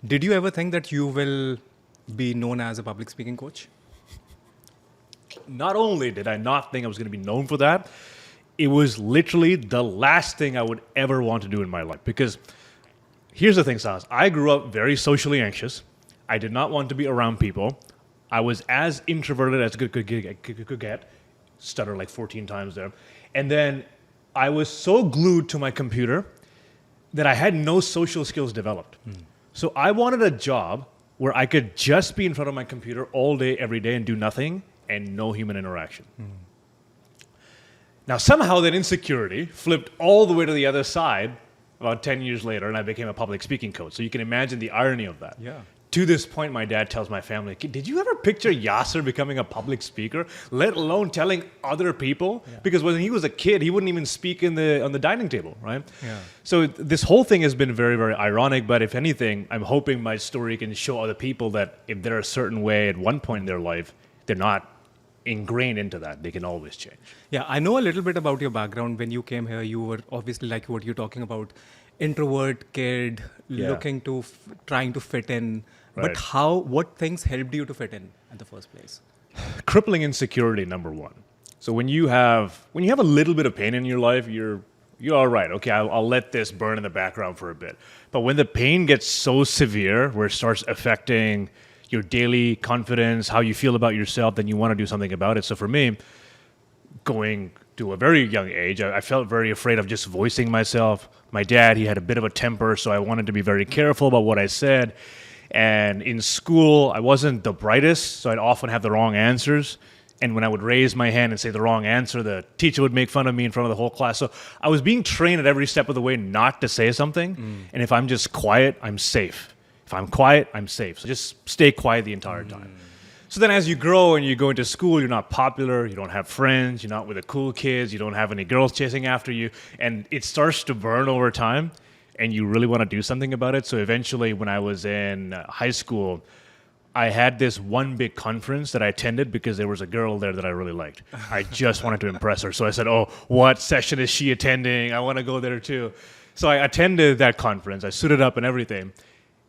Did you ever think that you will be known as a public speaking coach? Not only did I not think I was going to be known for that, it was literally the last thing I would ever want to do in my life. Because here's the thing, Sahas. I grew up very socially anxious. I did not want to be around people. I was as introverted as could get. Stutter like 14 times there. And then I was so glued to my computer that I had no social skills developed. So I wanted a job where I could just be in front of my computer all day, every day, and do nothing and no human interaction. Now, somehow that insecurity flipped all the way to the other side about 10 years later, and I became a public speaking coach. So you can imagine the irony of that. Yeah. To this point, my dad tells my family, did you ever picture Yasir becoming a public speaker, let alone telling other people? Yeah. Because when he was a kid, he wouldn't even speak on the dining table, right? Yeah. So this whole thing has been very, very ironic, but if anything, I'm hoping my story can show other people that if they're a certain way at one point in their life, they're not ingrained into that. They can always change. Yeah, I know a little bit about your background. When you came here, you were obviously like what you're talking about, introvert kid, looking to, trying to fit in. Right. But what things helped you to fit in the first place? Crippling insecurity, number one. So when you have a little bit of pain in your life, you're all right. Okay, I'll let this burn in the background for a bit. But when the pain gets so severe, where it starts affecting your daily confidence, how you feel about yourself, then you want to do something about it. So for me, going to a very young age, I felt very afraid of just voicing myself. My dad, he had a bit of a temper, so I wanted to be very careful about what I said. And in school, I wasn't the brightest, so I'd often have the wrong answers. And when I would raise my hand and say the wrong answer, the teacher would make fun of me in front of the whole class. So I was being trained at every step of the way not to say something. And if I'm just quiet, I'm safe. If I'm quiet, I'm safe. So just stay quiet the entire time. So then as you grow and you go into school, you're not popular, you don't have friends, you're not with the cool kids, you don't have any girls chasing after you, and it starts to burn over time, and you really want to do something about it. So eventually when I was in high school, I had this one big conference that I attended because there was a girl there that I really liked. I just wanted to impress her. So I said, oh, what session is she attending? I want to go there too. So I attended that conference. I suited up and everything.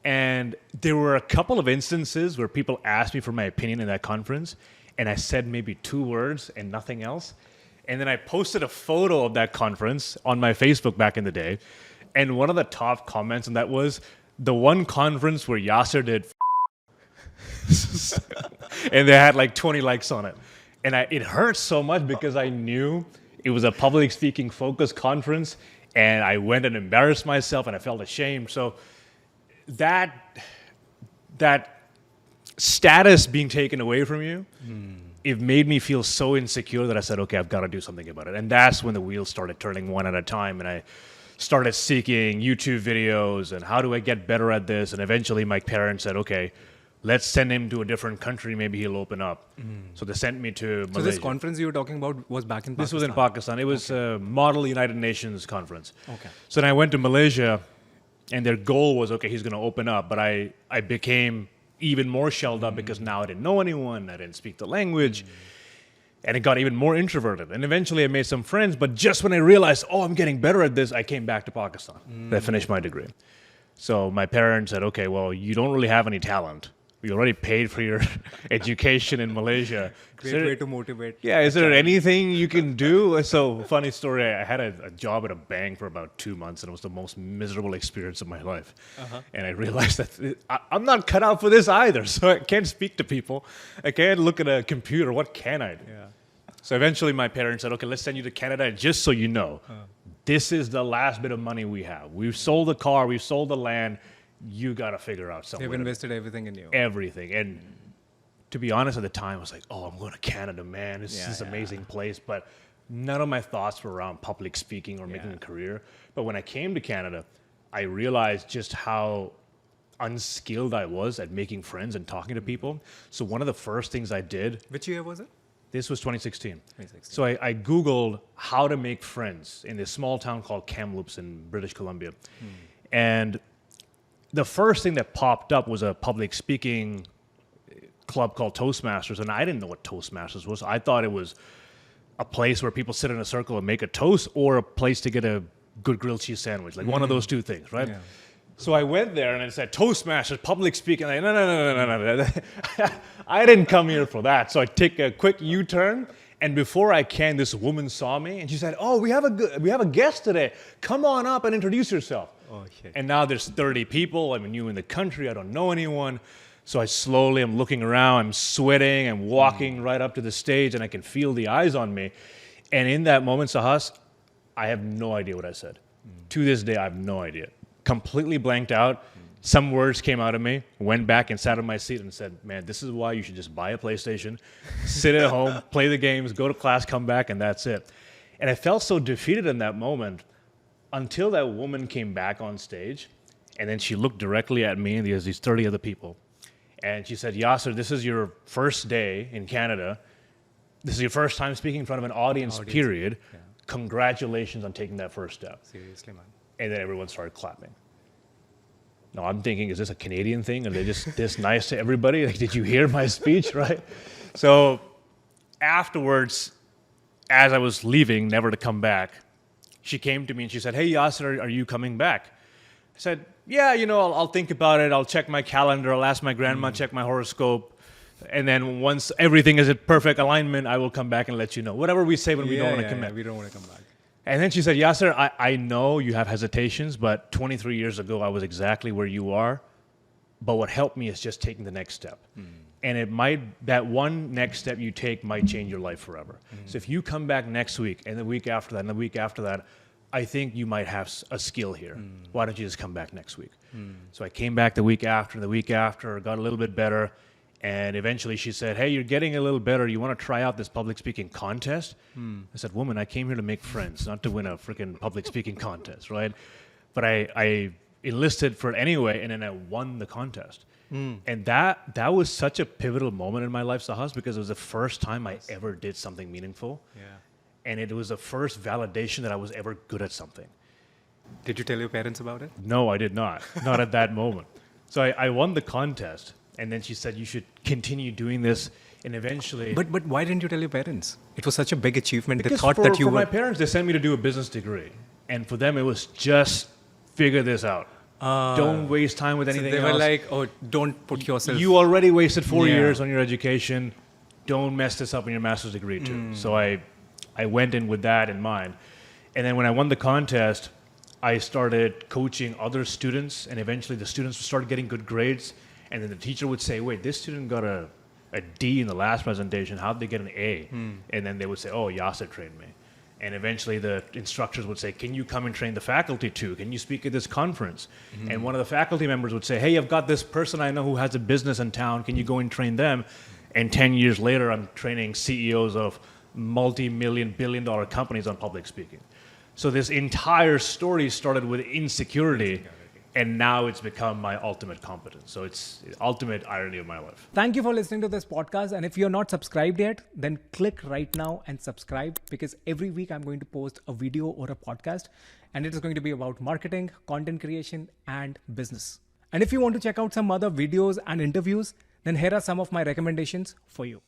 And there were a couple of instances where people asked me for my opinion in that conference, and I said maybe 2 words and nothing else. And then I posted a photo of that conference on my Facebook back in the day. And one of the top comments on that was, the one conference where Yasir did and they had like 20 likes on it. And it hurt so much because I knew it was a public speaking focused conference, and I went and embarrassed myself and I felt ashamed. So that status being taken away from you, it made me feel so insecure that I said, okay, I've got to do something about it. And that's when the wheels started turning one at a time, and I started seeking YouTube videos and how do I get better at this. And eventually my parents said, okay, let's send him to a different country, maybe he'll open up. So they sent me to Malaysia. So this conference you were talking about was back in Pakistan? This was in Pakistan. It was a Model United Nations conference. Okay. So then I went to Malaysia, and their goal was, okay, he's going to open up. But I became even more shelled up because now I didn't know anyone. I didn't speak the language. And it got even more introverted. And eventually I made some friends. But just when I realized, oh, I'm getting better at this, I came back to Pakistan. I finished my degree. So my parents said, okay, well, you don't really have any talent. We already paid for your education in Malaysia. Great way to motivate. Yeah, is there anything you can do? So, funny story, I had a job at a bank for about 2 months, and it was the most miserable experience of my life. And I realized that I'm not cut out for this either, so I can't speak to people. I can't look at a computer. What can I do? Yeah. So eventually my parents said, okay, let's send you to Canada, just so you know, this is the last bit of money we have. We've sold the car, we've sold the land. You got to figure out something. They've invested everything in you. Everything. And to be honest, at the time, I was like, oh, I'm going to Canada, man. This is this amazing place. But none of my thoughts were around public speaking or making a career. But when I came to Canada, I realized just how unskilled I was at making friends and talking to people. So one of the first things I did... Which year was it? This was 2016. 2016. So I Googled how to make friends in this small town called Kamloops in British Columbia. And the first thing that popped up was a public speaking club called Toastmasters, and I didn't know what Toastmasters was. I thought it was a place where people sit in a circle and make a toast, or a place to get a good grilled cheese sandwich, like one of those two things, right? Yeah. So I went there and I said, Toastmasters, public speaking. Like, no. I didn't come here for that. So I take a quick U-turn. And before I can, this woman saw me and she said, oh, we have a guest today. Come on up and introduce yourself. Oh, shit. And now there's 30 people. I'm new in the country. I don't know anyone. So I'm looking around. I'm sweating. I'm walking right up to the stage and I can feel the eyes on me. And in that moment, Sahas, I have no idea what I said. To this day, I have no idea. Completely blanked out. Some words came out of me, went back and sat on my seat and said, man, this is why you should just buy a PlayStation, sit at home, play the games, go to class, come back, and that's it. And I felt so defeated in that moment until that woman came back on stage, and then she looked directly at me, and there's these 30 other people. And she said, Yasir, this is your first day in Canada. This is your first time speaking in front of an audience. Period. Yeah. Congratulations on taking that first step. Seriously, man. And then everyone started clapping. Now I'm thinking, is this a Canadian thing? Are they just this nice to everybody? Like, did you hear my speech, right? So afterwards, as I was leaving, never to come back, she came to me and she said, hey, Yasir, are you coming back? I said, yeah, I'll think about it. I'll check my calendar. I'll ask my grandma, check my horoscope. And then once everything is in perfect alignment, I will come back and let you know. Whatever we say when we don't want to commit. We don't want to come back. And then she said, Yasir, I know you have hesitations, but 23 years ago, I was exactly where you are. But what helped me is just taking the next step. And that one next step you take might change your life forever. So if you come back next week and the week after that and the week after that, I think you might have a skill here. Why don't you just come back next week? So I came back the week after, got a little bit better. And eventually she said, hey, you're getting a little better. You want to try out this public speaking contest? I said, woman, I came here to make friends, not to win a freaking public speaking contest, right? But I enlisted for it anyway, and then I won the contest. And that was such a pivotal moment in my life, Sahas, because it was the first time I ever did something meaningful. Yeah. And it was the first validation that I was ever good at something. Did you tell your parents about it? No, I did not. Not at that moment. So I won the contest. And then she said, you should continue doing this. And eventually... But why didn't you tell your parents? It was such a big achievement. Because they thought that you for were... my parents, they sent me to do a business degree. And for them, it was just figure this out. Don't waste time with anything else. They were like, oh, don't put yourself... You already wasted 4 years on your education. Don't mess this up in your master's degree too. So I went in with that in mind. And then when I won the contest, I started coaching other students. And eventually the students started getting good grades. And then the teacher would say, wait, this student got a D in the last presentation. How'd they get an A? And then they would say, oh, Yasir trained me. And eventually the instructors would say, can you come and train the faculty too? Can you speak at this conference? And one of the faculty members would say, hey, I've got this person I know who has a business in town. Can you go and train them? And 10 years later, I'm training CEOs of multi-million, billion-dollar companies on public speaking. So this entire story started with insecurity. And now it's become my ultimate competence. So it's the ultimate irony of my life. Thank you for listening to this podcast. And if you're not subscribed yet, then click right now and subscribe, because every week I'm going to post a video or a podcast, and it is going to be about marketing, content creation, and business. And if you want to check out some other videos and interviews, then here are some of my recommendations for you.